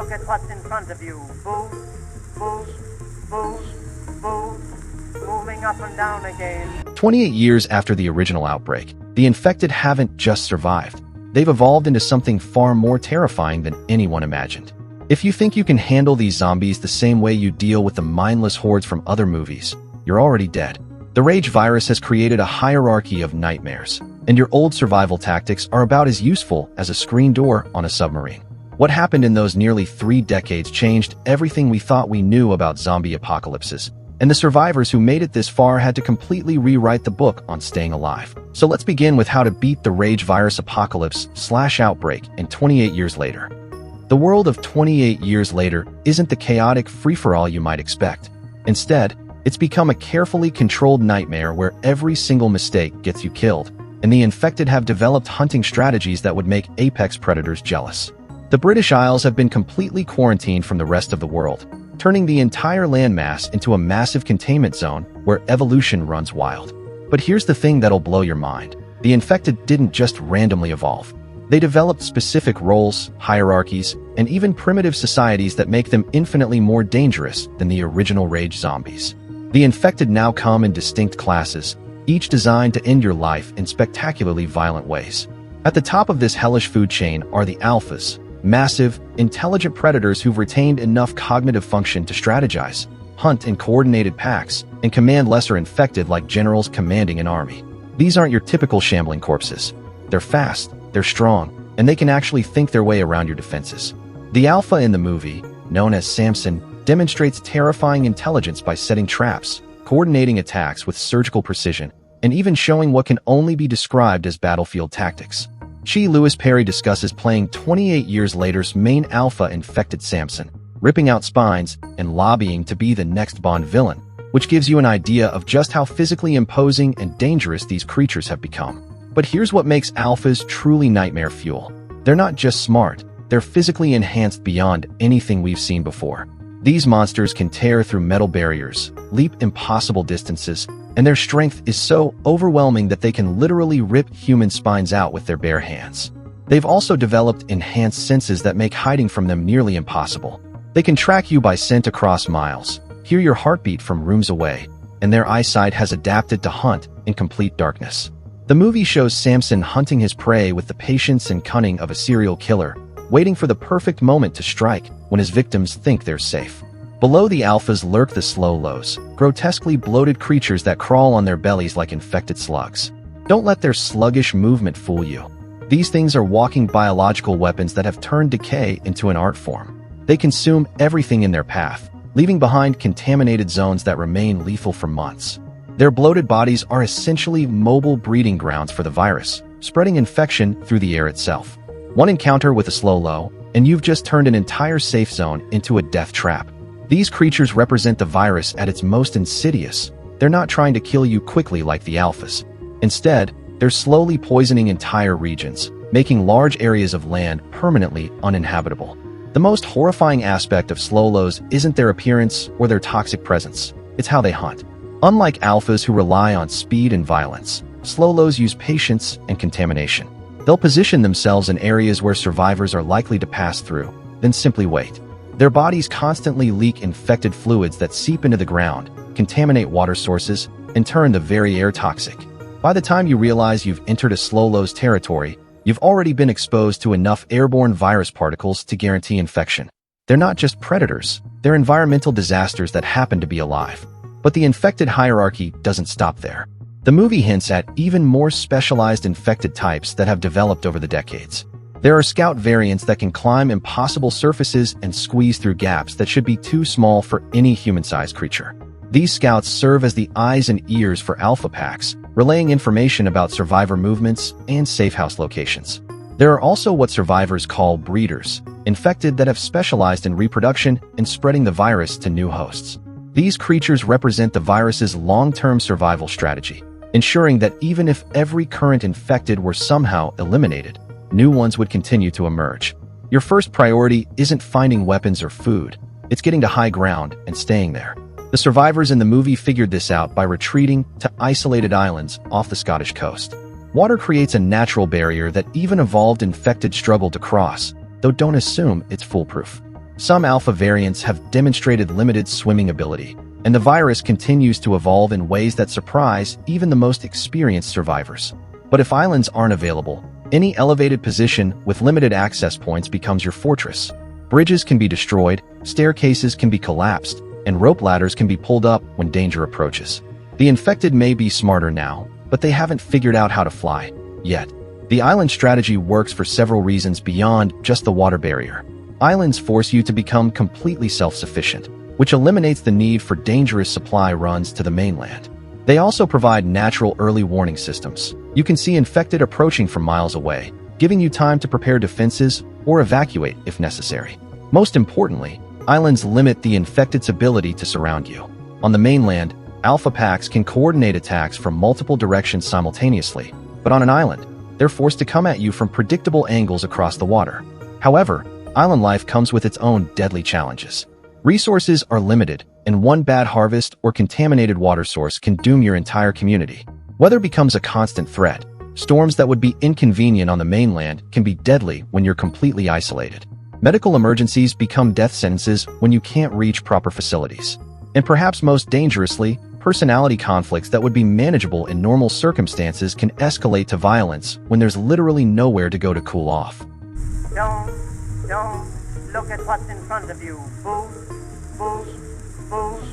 look at what's in front of you. Boost, boost, boost, boost, moving up and down again. 28 years after the original outbreak, the infected haven't just survived. They've evolved into something far more terrifying than anyone imagined. If you think you can handle these zombies the same way you deal with the mindless hordes from other movies, you're already dead. The Rage virus has created a hierarchy of nightmares, and your old survival tactics are about as useful as a screen door on a submarine. What happened in those nearly 3 decades changed everything we thought we knew about zombie apocalypses, and the survivors who made it this far had to completely rewrite the book on staying alive. So let's begin with how to beat the Rage virus apocalypse/outbreak in 28 years later. The world of 28 years later isn't the chaotic free-for-all you might expect. Instead, it's become a carefully controlled nightmare where every single mistake gets you killed, and the infected have developed hunting strategies that would make apex predators jealous. The British Isles have been completely quarantined from the rest of the world, turning the entire landmass into a massive containment zone where evolution runs wild. But here's the thing that'll blow your mind. The infected didn't just randomly evolve. They developed specific roles, hierarchies, and even primitive societies that make them infinitely more dangerous than the original Rage zombies. The infected now come in distinct classes, each designed to end your life in spectacularly violent ways. At the top of this hellish food chain are the alphas, massive, intelligent predators who've retained enough cognitive function to strategize, hunt in coordinated packs, and command lesser infected like generals commanding an army. These aren't your typical shambling corpses. They're fast, they're strong, and they can actually think their way around your defenses. The alpha in the movie, known as Samson, demonstrates terrifying intelligence by setting traps, coordinating attacks with surgical precision, and even showing what can only be described as battlefield tactics. Lewis Perry discusses playing 28 years later's main alpha infected Samson, ripping out spines and lobbying to be the next Bond villain, which gives you an idea of just how physically imposing and dangerous these creatures have become. But here's what makes alphas truly nightmare fuel. They're not just smart, they're physically enhanced beyond anything we've seen before. These monsters can tear through metal barriers, leap impossible distances, and their strength is so overwhelming that they can literally rip human spines out with their bare hands. They've also developed enhanced senses that make hiding from them nearly impossible. They can track you by scent across miles, hear your heartbeat from rooms away, and their eyesight has adapted to hunt in complete darkness. The movie shows Samson hunting his prey with the patience and cunning of a serial killer, waiting for the perfect moment to strike when his victims think they're safe. Below the alphas lurk the slow lows, grotesquely bloated creatures that crawl on their bellies like infected slugs. Don't let their sluggish movement fool you. These things are walking biological weapons that have turned decay into an art form. They consume everything in their path, leaving behind contaminated zones that remain lethal for months. Their bloated bodies are essentially mobile breeding grounds for the virus, spreading infection through the air itself. One encounter with a slow low, and you've just turned an entire safe zone into a death trap. These creatures represent the virus at its most insidious. They're not trying to kill you quickly like the alphas. Instead, they're slowly poisoning entire regions, making large areas of land permanently uninhabitable. The most horrifying aspect of slow lows isn't their appearance or their toxic presence, it's how they hunt. Unlike alphas who rely on speed and violence, slow lows use patience and contamination. They'll position themselves in areas where survivors are likely to pass through, then simply wait. Their bodies constantly leak infected fluids that seep into the ground, contaminate water sources, and turn the very air toxic. By the time you realize you've entered a slow lows territory, you've already been exposed to enough airborne virus particles to guarantee infection. They're not just predators, they're environmental disasters that happen to be alive. But the infected hierarchy doesn't stop there. The movie hints at even more specialized infected types that have developed over the decades. There are scout variants that can climb impossible surfaces and squeeze through gaps that should be too small for any human-sized creature. These scouts serve as the eyes and ears for alpha packs, relaying information about survivor movements and safe house locations. There are also what survivors call breeders, infected that have specialized in reproduction and spreading the virus to new hosts. These creatures represent the virus's long-term survival strategy, ensuring that even if every current infected were somehow eliminated, new ones would continue to emerge. Your first priority isn't finding weapons or food, it's getting to high ground and staying there. The survivors in the movie figured this out by retreating to isolated islands off the Scottish coast. Water creates a natural barrier that even evolved infected struggle to cross, though don't assume it's foolproof. Some alpha variants have demonstrated limited swimming ability, and the virus continues to evolve in ways that surprise even the most experienced survivors. But if islands aren't available, any elevated position with limited access points becomes your fortress. Bridges can be destroyed, staircases can be collapsed, and rope ladders can be pulled up when danger approaches. The infected may be smarter now, but they haven't figured out how to fly yet. The island strategy works for several reasons beyond just the water barrier. Islands force you to become completely self-sufficient, which eliminates the need for dangerous supply runs to the mainland. They also provide natural early warning systems. You can see infected approaching from miles away, giving you time to prepare defenses or evacuate if necessary. Most importantly, islands limit the infected's ability to surround you. On the mainland, alpha packs can coordinate attacks from multiple directions simultaneously, but on an island, they're forced to come at you from predictable angles across the water. However, island life comes with its own deadly challenges. Resources are limited, and one bad harvest or contaminated water source can doom your entire community. Weather becomes a constant threat. Storms that would be inconvenient on the mainland can be deadly when you're completely isolated. Medical emergencies become death sentences when you can't reach proper facilities. And perhaps most dangerously, personality conflicts that would be manageable in normal circumstances can escalate to violence when there's literally nowhere to go to cool off. Don't look at what's in front of you. Boost,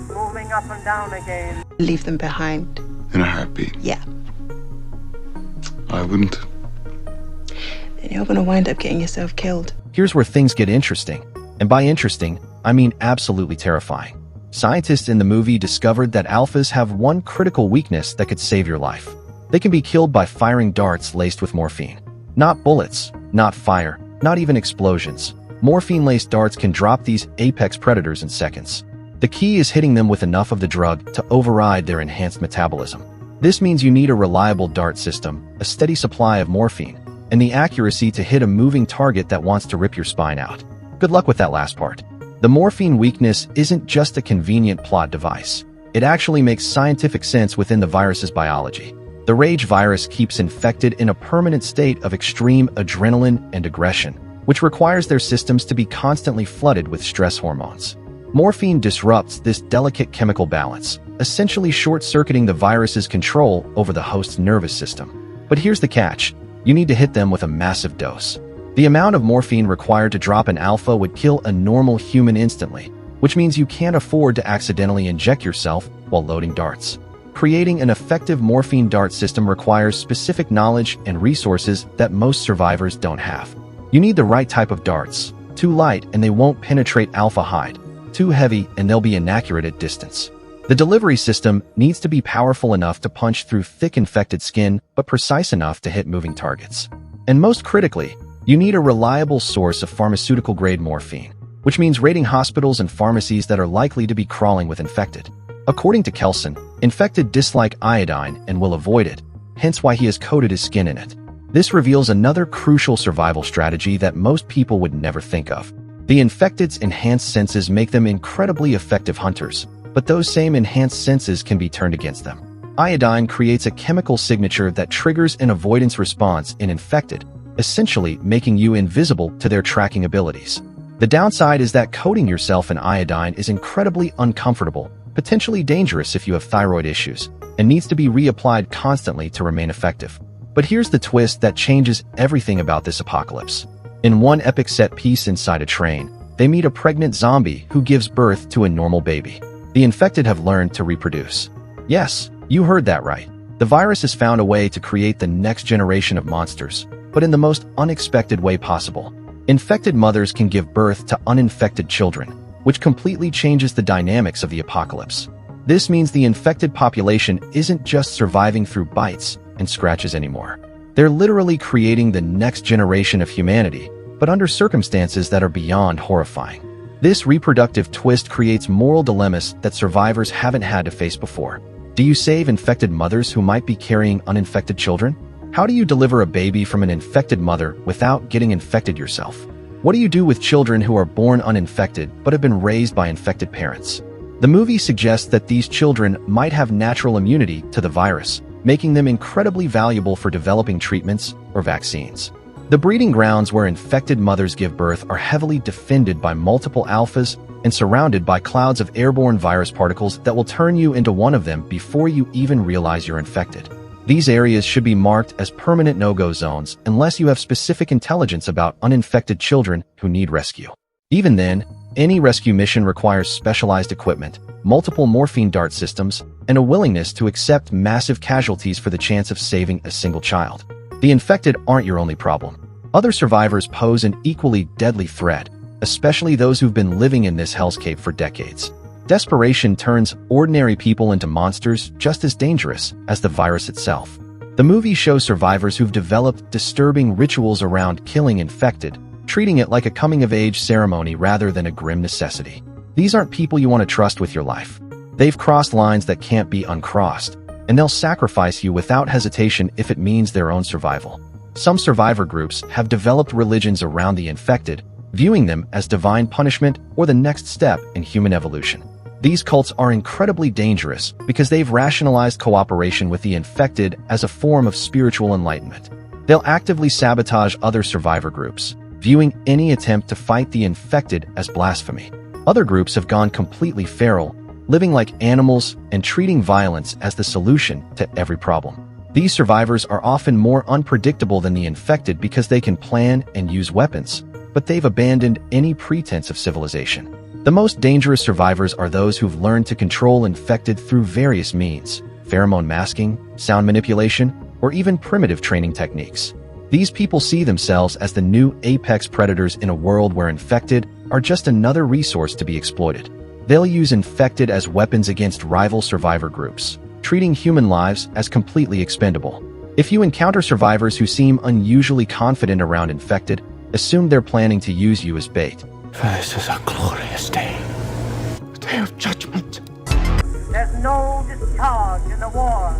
moving up and down again. Leave them behind. In a heartbeat? Yeah. I wouldn't. Then you're gonna wind up getting yourself killed. Here's where things get interesting. And by interesting, I mean absolutely terrifying. Scientists in the movie discovered that alphas have one critical weakness that could save your life. They can be killed by firing darts laced with morphine. Not bullets, not fire, not even explosions. Morphine-laced darts can drop these apex predators in seconds. The key is hitting them with enough of the drug to override their enhanced metabolism. This means you need a reliable dart system, a steady supply of morphine, and the accuracy to hit a moving target that wants to rip your spine out. Good luck with that last part. The morphine weakness isn't just a convenient plot device. It actually makes scientific sense within the virus's biology. The rage virus keeps infected in a permanent state of extreme adrenaline and aggression, which requires their systems to be constantly flooded with stress hormones. Morphine disrupts this delicate chemical balance, essentially short-circuiting the virus's control over the host's nervous system. But here's the catch. You need to hit them with a massive dose. The amount of morphine required to drop an alpha would kill a normal human instantly, which means you can't afford to accidentally inject yourself while loading darts. Creating an effective morphine dart system requires specific knowledge and resources that most survivors don't have. You need the right type of darts. Too light and they won't penetrate alpha hide. Too heavy and they'll be inaccurate at distance. The delivery system needs to be powerful enough to punch through thick infected skin, but precise enough to hit moving targets. And most critically, you need a reliable source of pharmaceutical-grade morphine, which means raiding hospitals and pharmacies that are likely to be crawling with infected. According to Kelson, infected dislike iodine and will avoid it, hence why he has coated his skin in it. This reveals another crucial survival strategy that most people would never think of. The infected's enhanced senses make them incredibly effective hunters, but those same enhanced senses can be turned against them. Iodine creates a chemical signature that triggers an avoidance response in infected, essentially making you invisible to their tracking abilities. The downside is that coating yourself in iodine is incredibly uncomfortable, potentially dangerous if you have thyroid issues, and needs to be reapplied constantly to remain effective. But here's the twist that changes everything about this apocalypse. In one epic set piece inside a train, they meet a pregnant zombie who gives birth to a normal baby. The infected have learned to reproduce. Yes, you heard that right. The virus has found a way to create the next generation of monsters, but in the most unexpected way possible. Infected mothers can give birth to uninfected children, which completely changes the dynamics of the apocalypse. This means the infected population isn't just surviving through bites and scratches anymore. They're literally creating the next generation of humanity, but under circumstances that are beyond horrifying. This reproductive twist creates moral dilemmas that survivors haven't had to face before. Do you save infected mothers who might be carrying uninfected children? How do you deliver a baby from an infected mother without getting infected yourself? What do you do with children who are born uninfected but have been raised by infected parents? The movie suggests that these children might have natural immunity to the virus, making them incredibly valuable for developing treatments or vaccines. The breeding grounds where infected mothers give birth are heavily defended by multiple alphas and surrounded by clouds of airborne virus particles that will turn you into one of them before you even realize you're infected. These areas should be marked as permanent no-go zones unless you have specific intelligence about uninfected children who need rescue. Even then, any rescue mission requires specialized equipment, multiple morphine dart systems, and a willingness to accept massive casualties for the chance of saving a single child. The infected aren't your only problem. Other survivors pose an equally deadly threat, especially those who've been living in this hellscape for decades. Desperation turns ordinary people into monsters just as dangerous as the virus itself. The movie shows survivors who've developed disturbing rituals around killing infected, treating it like a coming-of-age ceremony rather than a grim necessity. These aren't people you want to trust with your life. They've crossed lines that can't be uncrossed, and they'll sacrifice you without hesitation if it means their own survival. Some survivor groups have developed religions around the infected, viewing them as divine punishment or the next step in human evolution. These cults are incredibly dangerous because they've rationalized cooperation with the infected as a form of spiritual enlightenment. They'll actively sabotage other survivor groups, viewing any attempt to fight the infected as blasphemy. Other groups have gone completely feral, living like animals and treating violence as the solution to every problem. These survivors are often more unpredictable than the infected because they can plan and use weapons, but they've abandoned any pretense of civilization. The most dangerous survivors are those who've learned to control infected through various means: pheromone masking, sound manipulation, or even primitive training techniques. These people see themselves as the new apex predators in a world where infected are just another resource to be exploited. They'll use infected as weapons against rival survivor groups, treating human lives as completely expendable. If you encounter survivors who seem unusually confident around infected, assume they're planning to use you as bait. This is a glorious day. A day of judgment. There's no discharge in the war.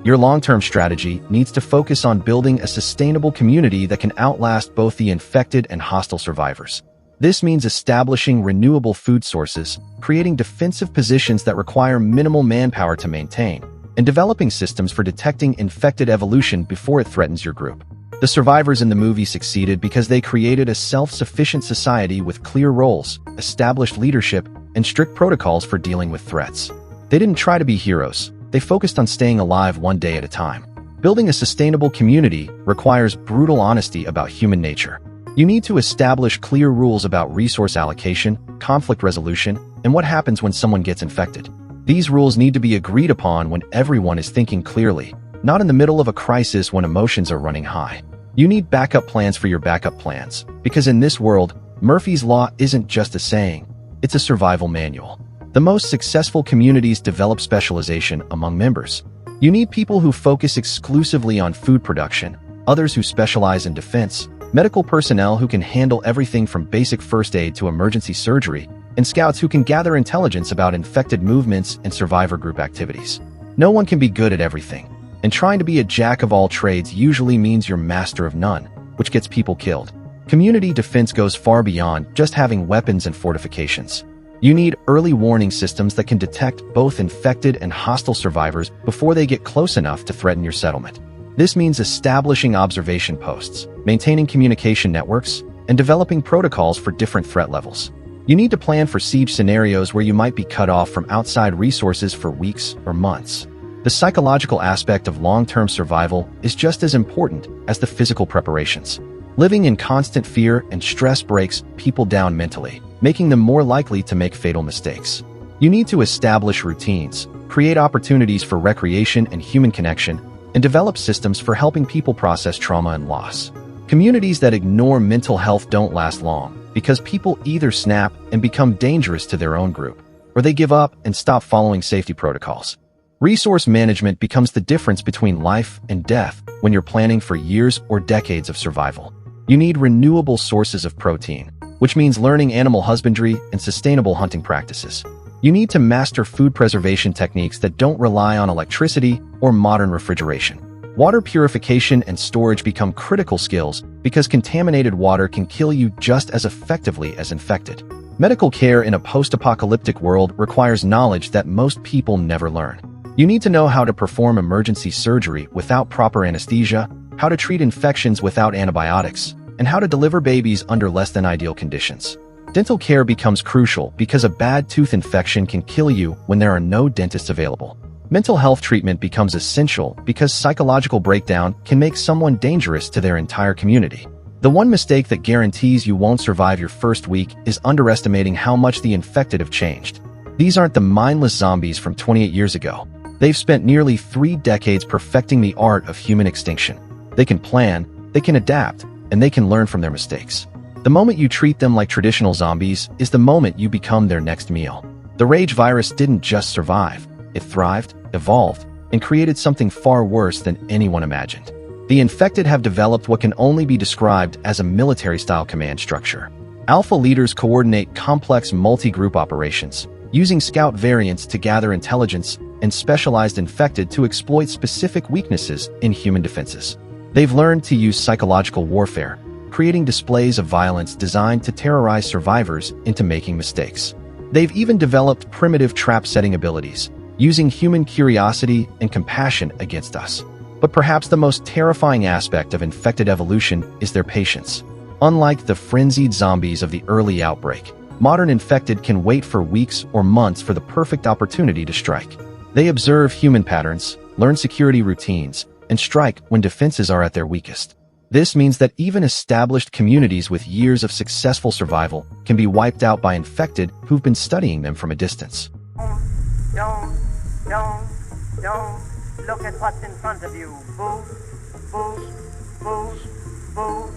Your long-term strategy needs to focus on building a sustainable community that can outlast both the infected and hostile survivors. This means establishing renewable food sources, creating defensive positions that require minimal manpower to maintain, and developing systems for detecting infected evolution before it threatens your group. The survivors in the movie succeeded because they created a self-sufficient society with clear roles, established leadership, and strict protocols for dealing with threats. They didn't try to be heroes. They focused on staying alive one day at a time. Building a sustainable community requires brutal honesty about human nature. You need to establish clear rules about resource allocation, conflict resolution, and what happens when someone gets infected. These rules need to be agreed upon when everyone is thinking clearly, not in the middle of a crisis when emotions are running high. You need backup plans for your backup plans, because in this world, Murphy's Law isn't just a saying, it's a survival manual. The most successful communities develop specialization among members. You need people who focus exclusively on food production, others who specialize in defense, medical personnel who can handle everything from basic first aid to emergency surgery, and scouts who can gather intelligence about infected movements and survivor group activities. No one can be good at everything, and trying to be a jack of all trades usually means you're master of none, which gets people killed. Community defense goes far beyond just having weapons and fortifications. You need early warning systems that can detect both infected and hostile survivors before they get close enough to threaten your settlement. This means establishing observation posts, maintaining communication networks, and developing protocols for different threat levels. You need to plan for siege scenarios where you might be cut off from outside resources for weeks or months. The psychological aspect of long-term survival is just as important as the physical preparations. Living in constant fear and stress breaks people down mentally, making them more likely to make fatal mistakes. You need to establish routines, create opportunities for recreation and human connection, and develop systems for helping people process trauma and loss. Communities that ignore mental health don't last long because people either snap and become dangerous to their own group, or they give up and stop following safety protocols. Resource management becomes the difference between life and death when you're planning for years or decades of survival. You need renewable sources of protein, which means learning animal husbandry and sustainable hunting practices. You need to master food preservation techniques that don't rely on electricity or modern refrigeration. Water purification and storage become critical skills because contaminated water can kill you just as effectively as infected. Medical care in a post-apocalyptic world requires knowledge that most people never learn. You need to know how to perform emergency surgery without proper anesthesia, how to treat infections without antibiotics, and how to deliver babies under less than ideal conditions. Dental care becomes crucial because a bad tooth infection can kill you when there are no dentists available. Mental health treatment becomes essential because psychological breakdown can make someone dangerous to their entire community. The one mistake that guarantees you won't survive your first week is underestimating how much the infected have changed. These aren't the mindless zombies from 28 years ago. They've spent nearly 3 decades perfecting the art of human extinction. They can plan, they can adapt, and they can learn from their mistakes. The moment you treat them like traditional zombies is the moment you become their next meal. The rage virus didn't just survive. It thrived, evolved, and created something far worse than anyone imagined. The infected have developed what can only be described as a military-style command structure. Alpha leaders coordinate complex multi-group operations, using scout variants to gather intelligence and specialized infected to exploit specific weaknesses in human defenses. They've learned to use psychological warfare, creating displays of violence designed to terrorize survivors into making mistakes. They've even developed primitive trap-setting abilities, using human curiosity and compassion against us. But perhaps the most terrifying aspect of infected evolution is their patience. Unlike the frenzied zombies of the early outbreak, modern infected can wait for weeks or months for the perfect opportunity to strike. They observe human patterns, learn security routines, and strike when defenses are at their weakest. This means that even established communities with years of successful survival can be wiped out by infected who've been studying them from a distance. Don't look at what's in front of you. Boost,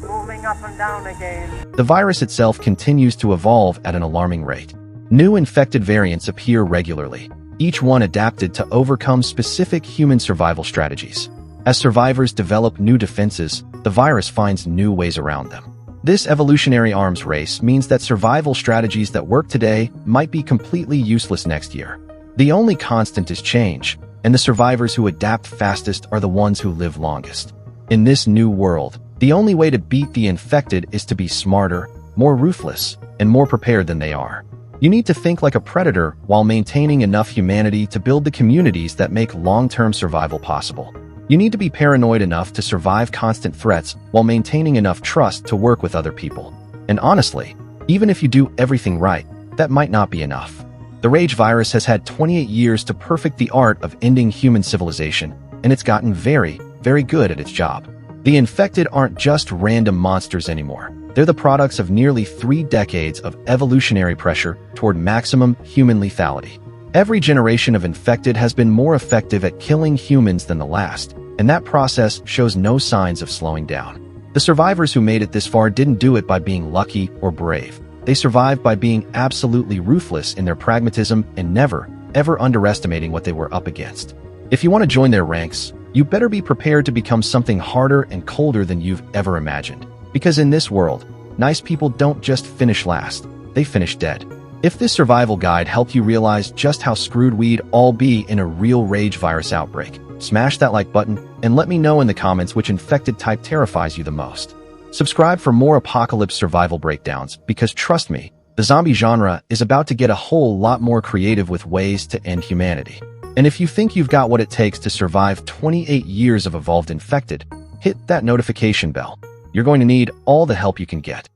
moving up and down again. The virus itself continues to evolve at an alarming rate. New infected variants appear regularly, each one adapted to overcome specific human survival strategies. As survivors develop new defenses, the virus finds new ways around them. This evolutionary arms race means that survival strategies that work today might be completely useless next year. The only constant is change, and the survivors who adapt fastest are the ones who live longest. In this new world, the only way to beat the infected is to be smarter, more ruthless, and more prepared than they are. You need to think like a predator while maintaining enough humanity to build the communities that make long-term survival possible. You need to be paranoid enough to survive constant threats while maintaining enough trust to work with other people. And honestly, even if you do everything right, that might not be enough. The rage virus has had 28 years to perfect the art of ending human civilization, and it's gotten very, very good at its job. The infected aren't just random monsters anymore. They're the products of nearly 3 decades of evolutionary pressure toward maximum human lethality. Every generation of infected has been more effective at killing humans than the last, and that process shows no signs of slowing down. The survivors who made it this far didn't do it by being lucky or brave. They survived by being absolutely ruthless in their pragmatism and never, ever underestimating what they were up against. If you want to join their ranks, you better be prepared to become something harder and colder than you've ever imagined. Because in this world, nice people don't just finish last, they finish dead. If this survival guide helped you realize just how screwed we'd all be in a real rage virus outbreak, smash that like button and let me know in the comments which infected type terrifies you the most. Subscribe for more apocalypse survival breakdowns because trust me, the zombie genre is about to get a whole lot more creative with ways to end humanity. And if you think you've got what it takes to survive 28 years of evolved infected, hit that notification bell. You're going to need all the help you can get.